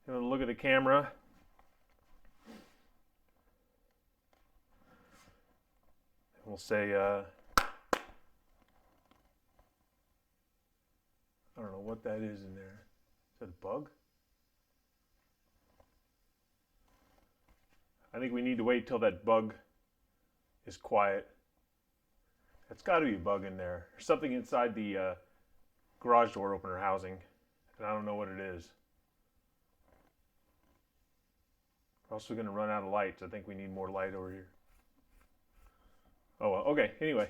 Look at the camera. We'll say, I don't know what that is in there. Is that a bug? I think we need to wait till that bug is quiet. It's got to be a bug in there. There's something inside the garage door opener housing, and I don't know what it is. We're also going to run out of lights. I think we need more light over here. Oh, well, okay. Anyway.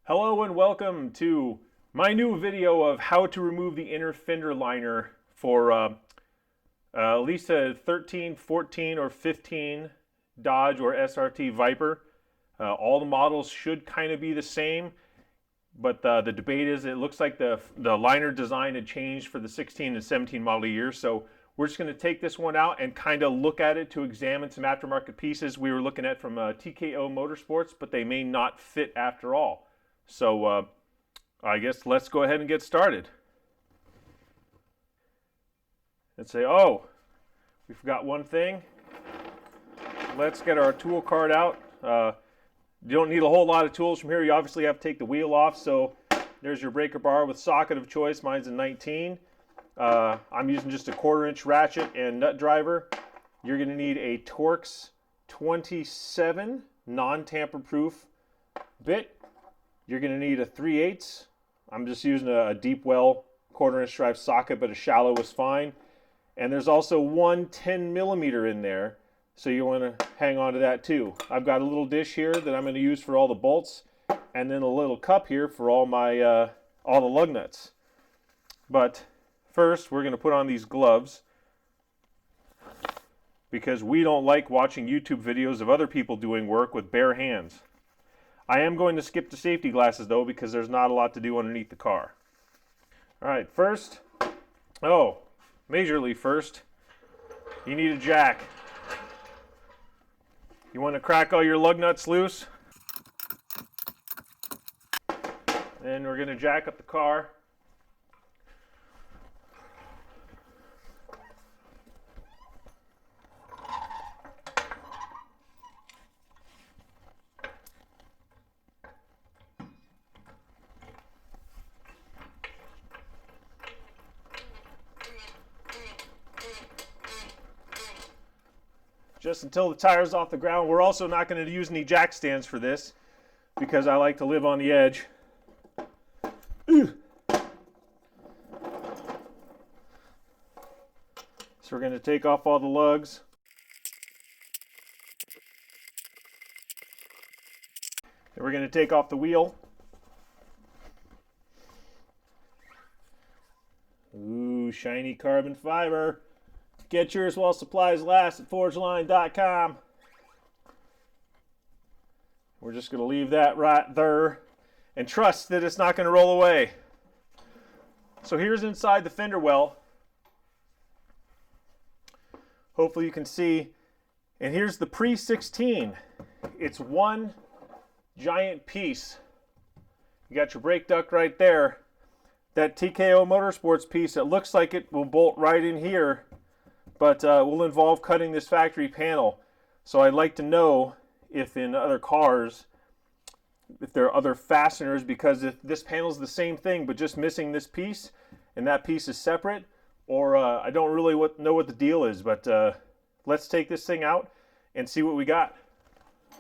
Hello and welcome to my new video of how to remove the inner fender liner for at least a 13, 14, or 15 Dodge or SRT Viper. All the models should kind of be the same, but the debate is it looks like the liner design had changed for the 16 and 17 model year. So we're just going to take this one out and kind of look at it to examine some aftermarket pieces we were looking at from TKO Motorsports, but they may not fit after all. So I guess let's go ahead and get started. And say, oh, we forgot one thing. Let's get our tool cart out. You don't need a whole lot of tools from here. You obviously have to take the wheel off. So there's your breaker bar with socket of choice. Mine's a 19. I'm using just a 1/4-inch ratchet and nut driver. You're going to need a Torx 27 non-tamper-proof bit. You're going to need a 3/8. I'm just using a deep well 1/4-inch drive socket, but a shallow was fine. And there's also one 10mm in there, so you want to hang on to that too. I've got a little dish here that I'm going to use for all the bolts, and then a little cup here for all my all the lug nuts. But first, we're going to put on these gloves because we don't like watching YouTube videos of other people doing work with bare hands. I am going to skip the safety glasses though because there's not a lot to do underneath the car. All right, first, majorly first, you need a jack. You want to crack all your lug nuts loose. Then we're going to jack up the car. Just until the tire's off the ground. We're also not going to use any jack stands for this because I like to live on the edge. So we're going to take off all the lugs. And we're going to take off the wheel. Ooh, shiny carbon fiber. Get yours while supplies last at forgeline.com. We're just going to leave that right there and trust that it's not going to roll away. So here's inside the fender well. Hopefully you can see. And here's the pre-16. It's one giant piece. You got your brake duct right there. That TKO Motorsports piece, it looks like it will bolt right in here, but will involve cutting this factory panel. So I'd like to know if in other cars, if there are other fasteners, because if this panel is the same thing but just missing this piece and that piece is separate, or I don't really know what the deal is, but let's take this thing out and see what we got.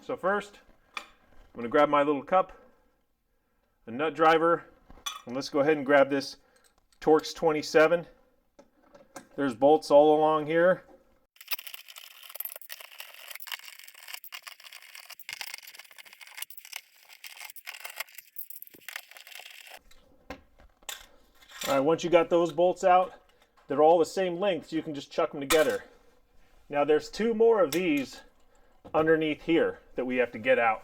So first, I'm going to grab my little cup, a nut driver, and let's go ahead and grab this Torx 27. There's bolts all along here. All right, once you got those bolts out, they're all the same length, so you can just chuck them together. Now there's two more of these underneath here that we have to get out.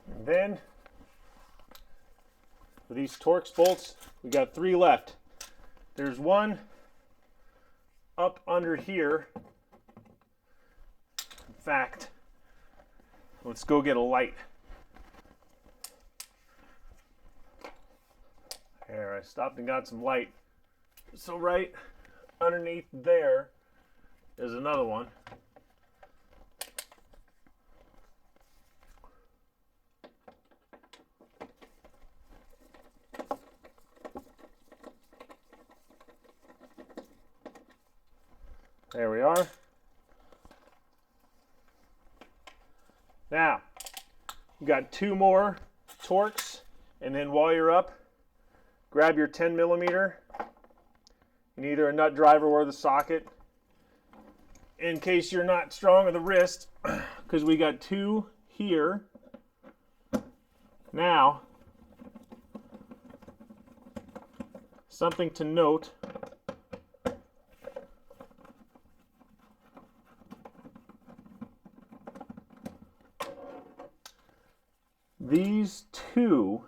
And then for these Torx bolts, we got 3 left. There's one up under here. In fact, let's go get a light. I stopped and got some light. So right underneath there is another one. There we are. Now, you got 2 more Torx, and then while you're up, grab your 10 millimeter in either a nut driver or the socket, in case you're not strong with the wrist, because we got 2 here. Now, something to note. These 2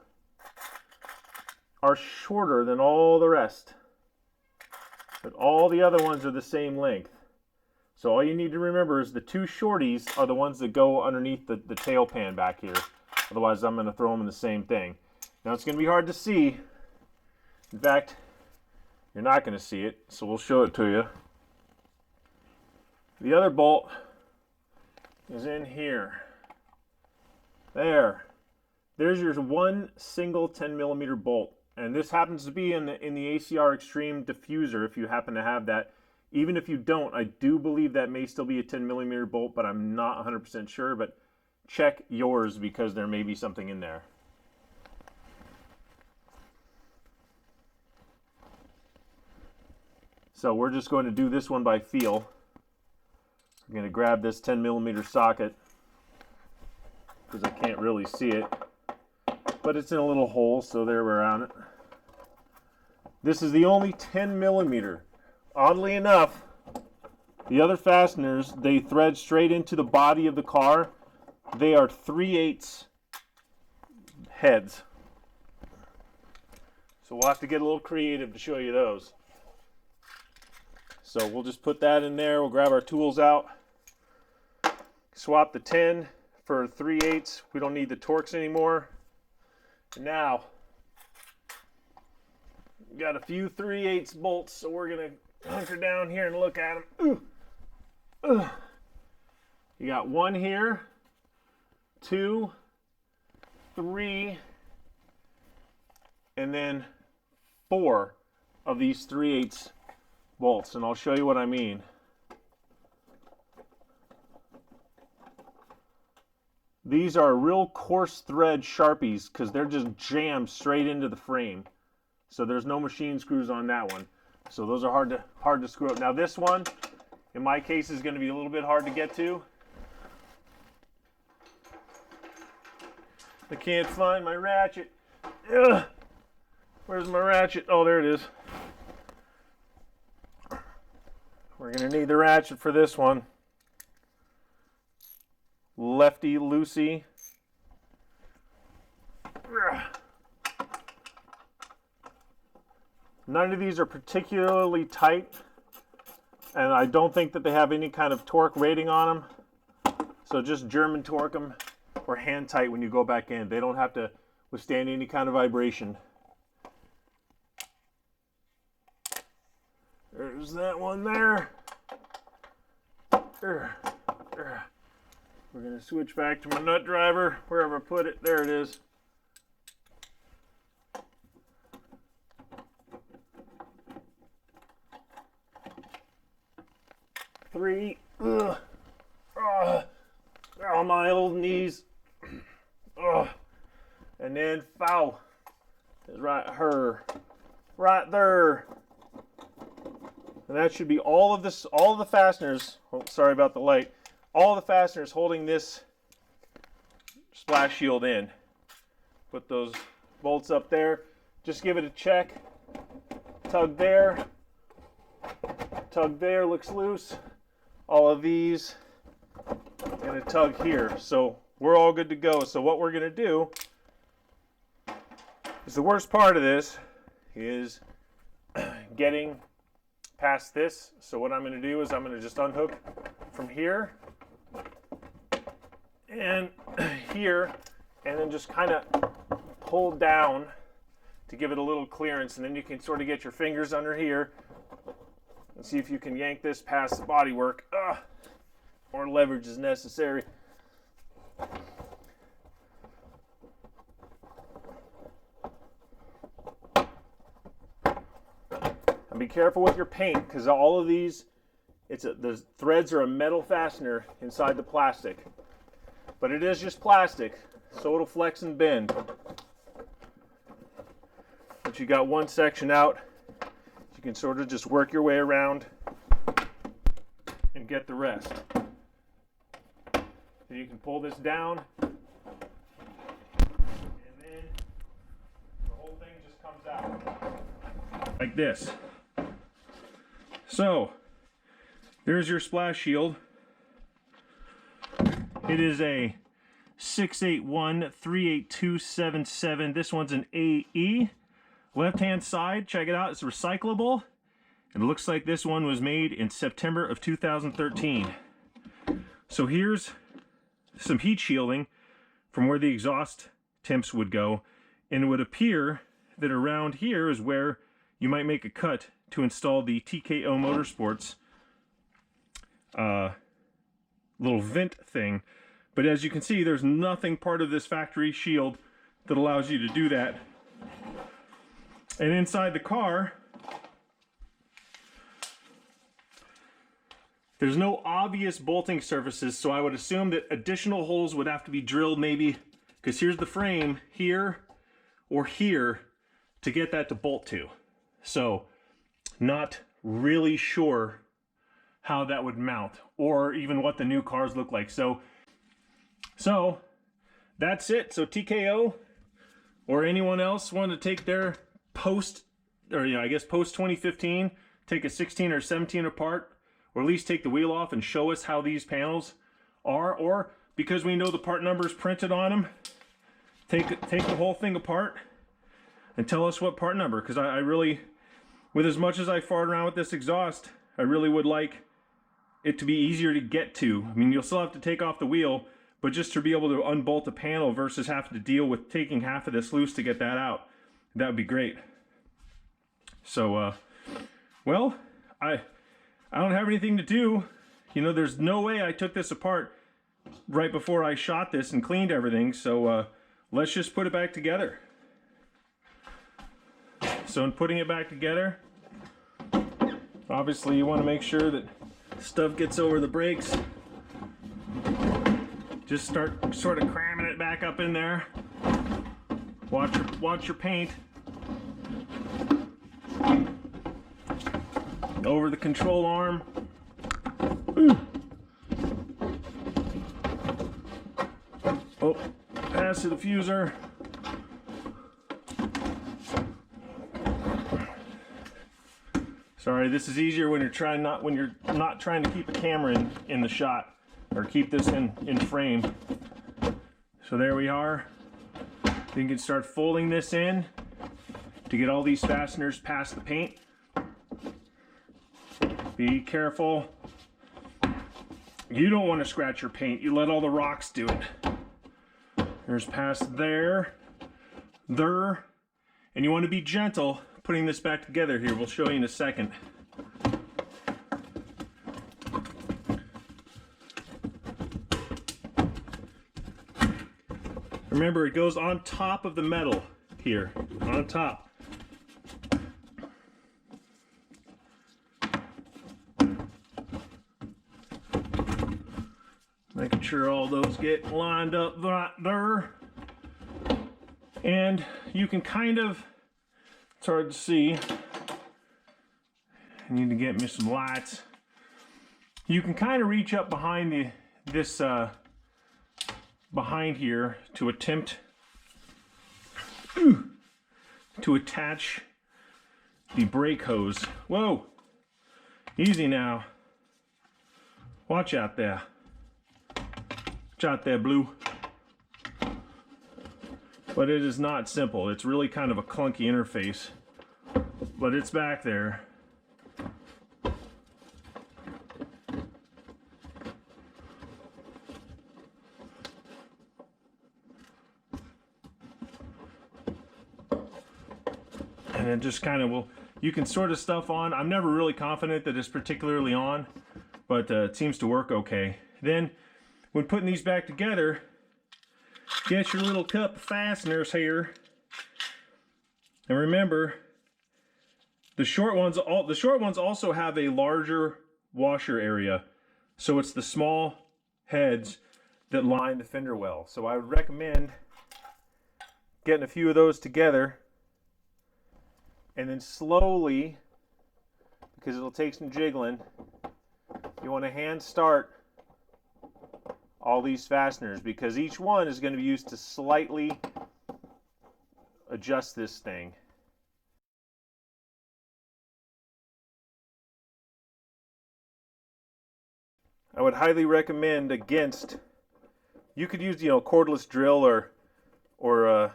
are shorter than all the rest, but all the other ones are the same length. So all you need to remember is the 2 shorties are the ones that go underneath the tail pan back here. Otherwise, I'm going to throw them in the same thing. Now, it's going to be hard to see. In fact, you're not going to see it, so we'll show it to you. The other bolt is in here. There. There's your one single 10 millimeter bolt, and this happens to be in the ACR Extreme diffuser if you happen to have that. Even if you don't, I do believe that may still be a 10 millimeter bolt, but I'm not 100% sure. But check yours because there may be something in there. So we're just going to do this one by feel. I'm going to grab this 10 millimeter socket because I can't really see it. But it's in a little hole, so there we're on it. This is the only 10 millimeter. Oddly enough, the other fasteners, they thread straight into the body of the car. They are 3/8 heads. So we'll have to get a little creative to show you those. So we'll just put that in there. We'll grab our tools out. Swap the 10 for 3/8. We don't need the Torx anymore. Now, we got a few 3/8 bolts, so we're going to hunker down here and look at them. You got 1 here, 2, 3, and then 4 of these 3/8 bolts, and I'll show you what I mean. These are real coarse thread Sharpies because they're just jammed straight into the frame. So there's no machine screws on that one. So those are hard to screw up. Now this one, in my case, is going to be a little bit hard to get to. I can't find my ratchet. Ugh. Where's my ratchet? Oh, there it is. We're going to need the ratchet for this one. Lefty loosey. None of these are particularly tight, and I don't think that they have any kind of torque rating on them. So just German torque them or hand tight when you go back in. They don't have to withstand any kind of vibration. There's that one there. We're going to switch back to my nut driver, wherever I put it. There it is. Three. Oh, my old knees. And then foul is right there. And that should be all of this, all of the fasteners. Oh, sorry about the light. All the fasteners holding this splash shield in. Put those bolts up there. Just give it a check. Tug there. Tug there, looks loose. All of these. And a tug here. So we're all good to go. So what we're going to do is the worst part of this is getting past this. So what I'm going to do is I'm going to just unhook from here and here, and then just kind of pull down to give it a little clearance, and then you can sort of get your fingers under here and see if you can yank this past the bodywork. More leverage is necessary. And be careful with your paint, because all of these, the threads are a metal fastener inside the plastic. But it is just plastic, so it'll flex and bend. But you got one section out, you can sort of just work your way around and get the rest. So you can pull this down, and then the whole thing just comes out like this. So there's your splash shield. It is a 681-38277. This one's an AE. Left hand side, check it out, it's recyclable. It looks like this one was made in September of 2013. So here's some heat shielding from where the exhaust temps would go, and it would appear that around here is where you might make a cut to install the TKO Motorsports little vent thing. But as you can see, there's nothing part of this factory shield that allows you to do that. And inside the car, there's no obvious bolting surfaces, so I would assume that additional holes would have to be drilled maybe, because here's the frame here or here to get that to bolt to. So not really sure how that would mount, or even what the new cars look like. So that's it. So TKO or anyone else want to take their post 2015, take a 16 or 17 apart, or at least take the wheel off and show us how these panels are, or because we know the part numbers printed on them, take the whole thing apart and tell us what part number, because I really, with as much as I fart around with this exhaust, I really would like it to be easier to get to. I mean, you'll still have to take off the wheel, but just to be able to unbolt the panel versus having to deal with taking half of this loose to get that out, that would be great. So, well, I don't have anything to do. You know, there's no way I took this apart right before I shot this and cleaned everything, so let's just put it back together. So in putting it back together, obviously you want to make sure that stuff gets over the brakes. Just start sort of cramming it back up in there. Watch your paint. Over the control arm. Oh, pass the diffuser. Sorry, this is easier when you're not trying to keep a camera in the shot, or keep this in frame. So there we are. You can start folding this in to get all these fasteners past the paint. Be careful. You don't want to scratch your paint. You let all the rocks do it. There's past there, and you want to be gentle putting this back together here. We'll show you in a second. Remember, it goes on top of the metal here, on top. Making sure all those get lined up right there. And you can kind of, it's hard to see. I need to get me some lights. You can kind of reach up behind behind here to attempt to attach the brake hose. Whoa, easy now. Watch out there. Watch out there, Blue. But it is not simple. It's really kind of a clunky interface, but it's back there. And it just kind of will, you can sort of stuff on. I'm never really confident that it's particularly on, but it seems to work okay. Then when putting these back together, get your little cup of fasteners here. And remember, the short ones also have a larger washer area. So it's the small heads that line the fender well. So I would recommend getting a few of those together, and then slowly, because it'll take some jiggling, you want to hand start all these fasteners, because each one is going to be used to slightly adjust this thing. I would highly recommend against, you could use, cordless drill or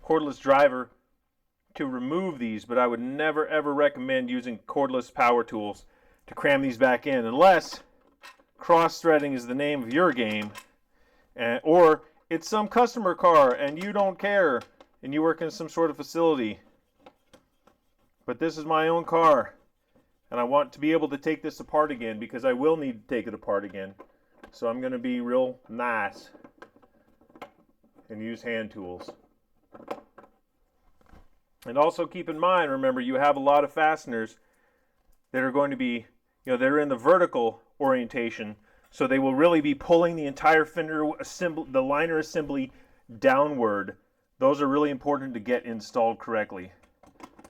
cordless driver to remove these, but I would never ever recommend using cordless power tools to cram these back in, unless cross-threading is the name of your game, or it's some customer car and you don't care and you work in some sort of facility. But this is my own car, and I want to be able to take this apart again, because I will need to take it apart again. So I'm going to be real nice and use hand tools. And also keep in mind, remember, you have a lot of fasteners that are going to be, they're in the vertical orientation, so they will really be pulling the entire fender assembly, the liner assembly, downward. Those are really important to get installed correctly.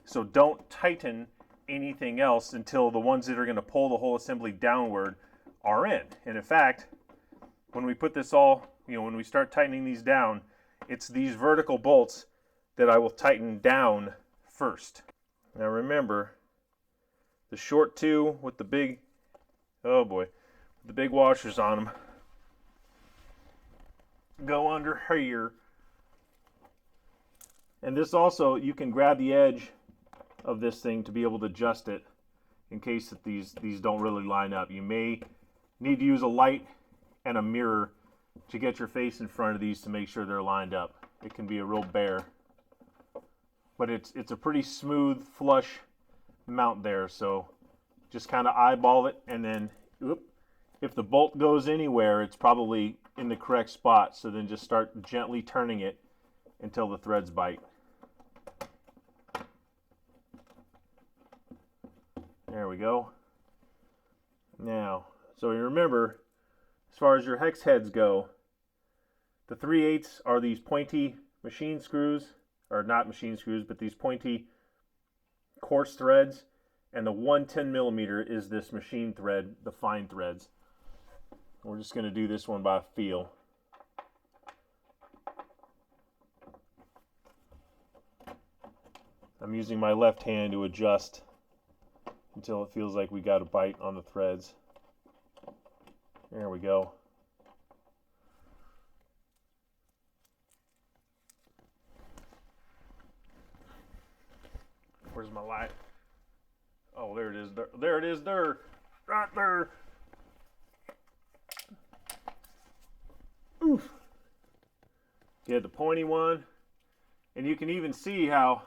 So don't tighten anything else until the ones that are going to pull the whole assembly downward are in. And in fact, when we put this all, when we start tightening these down, it's these vertical bolts that I will tighten down first. Now remember, the short two with the big, oh boy, the big washers on them go under here. And this also, you can grab the edge of this thing to be able to adjust it in case that these don't really line up. You may need to use a light and a mirror to get your face in front of these to make sure they're lined up. It can be a real bear. But it's a pretty smooth, flush mount there, so just kind of eyeball it, and then if the bolt goes anywhere, it's probably in the correct spot, so then just start gently turning it until the threads bite. There we go. Now, so you remember, as far as your hex heads go, the 3/8 are these pointy machine screws, or not machine screws, but these pointy coarse threads, and the 1/10 millimeter is this machine thread, the fine threads. We're just going to do this one by feel. I'm using my left hand to adjust until it feels like we got a bite on the threads. There we go. Where's my light? Oh, there it is. There it is. There. Right there. Oof. Get the pointy one. And you can even see how,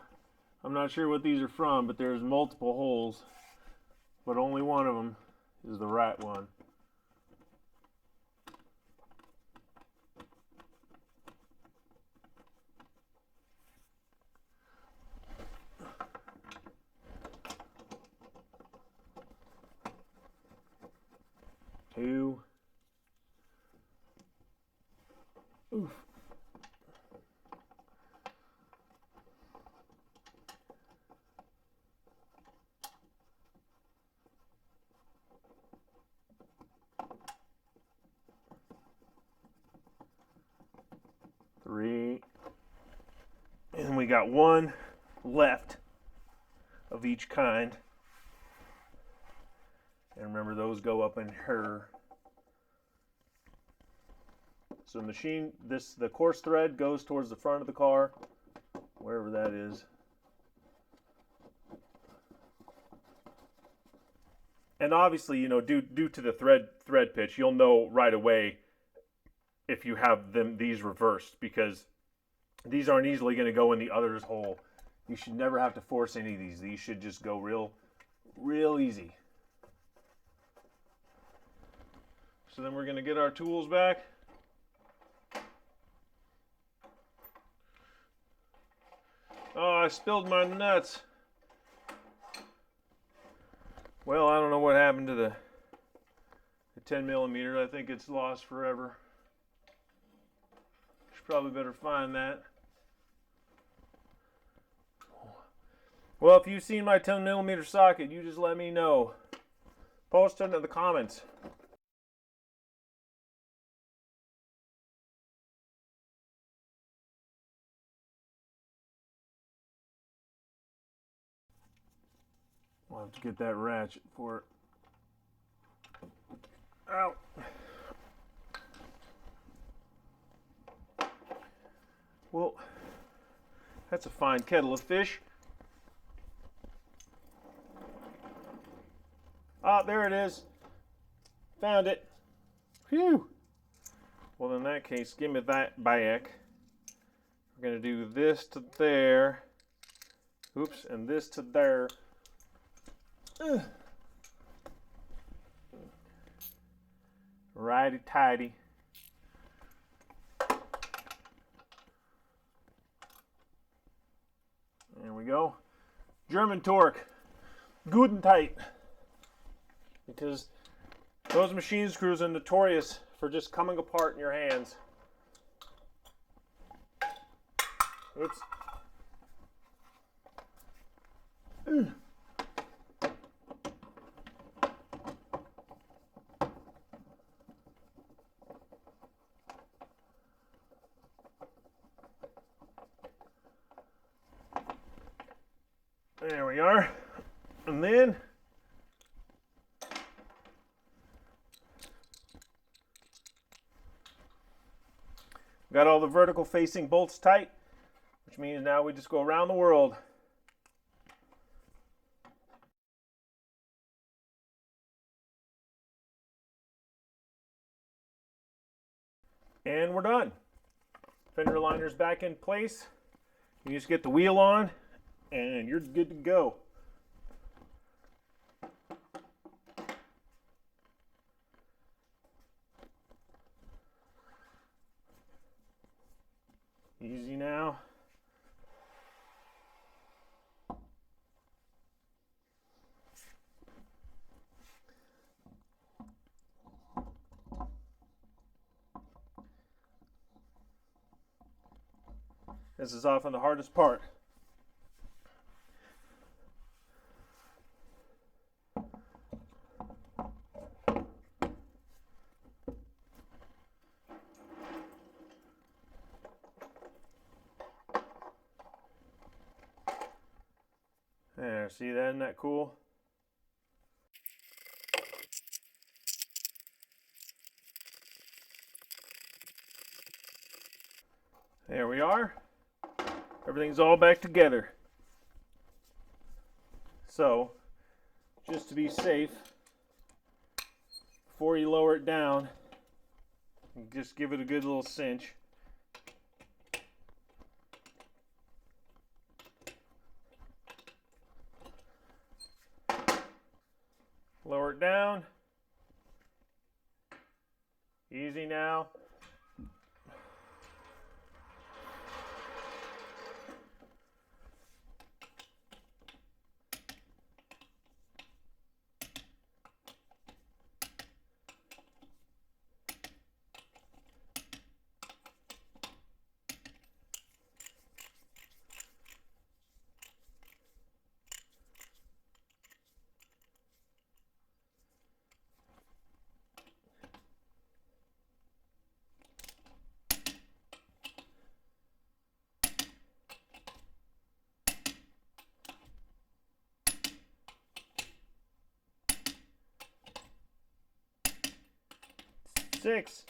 I'm not sure what these are from, but there's multiple holes. But only one of them is the right one. Two. Oof. Three. And we got one left of each kind. And remember, those go up in her. So the coarse thread goes towards the front of the car, wherever that is. And obviously, due to the thread pitch, you'll know right away if you have these reversed, because these aren't easily going to go in the other's hole. You should never have to force any of these. These should just go real easy. So then we're going to get our tools back. Oh, I spilled my nuts. Well, I don't know what happened to the 10 millimeter. I think it's lost forever. Should probably better find that. Well, if you've seen my 10 millimeter socket, you just let me know. Post it in the comments. I'll have to get that ratchet for it. Ow. Well, that's a fine kettle of fish. Ah, there it is. Found it. Phew. Well, in that case, give me that back. We're going to do this to there. Oops, and this to there. Righty tighty. There we go. German torque. Good and tight. Because those machine screws are notorious for just coming apart in your hands. Oops. There we are. And then got all the vertical facing bolts tight, which means now we just go around the world. And we're done. Fender liner's back in place. You just get the wheel on and you're good to go. Easy now. This is often the hardest part. There, see that? Isn't that cool? There we are. Everything's all back together. So, just to be safe, before you lower it down, just give it a good little cinch. Lower it down. Easy now. Six.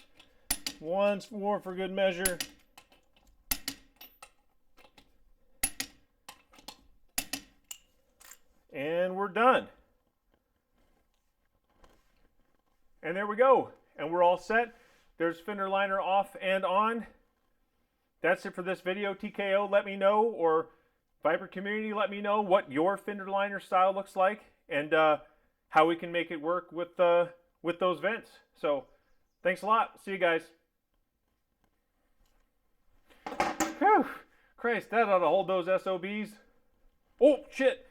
Once more for good measure. And we're done. And there we go. And we're all set. There's fender liner off and on. That's it for this video. TKO, let me know, or Viper community, let me know what your fender liner style looks like and how we can make it work with those vents. So thanks a lot. See you guys. Whew. Christ, that ought to hold those SOBs. Oh, shit.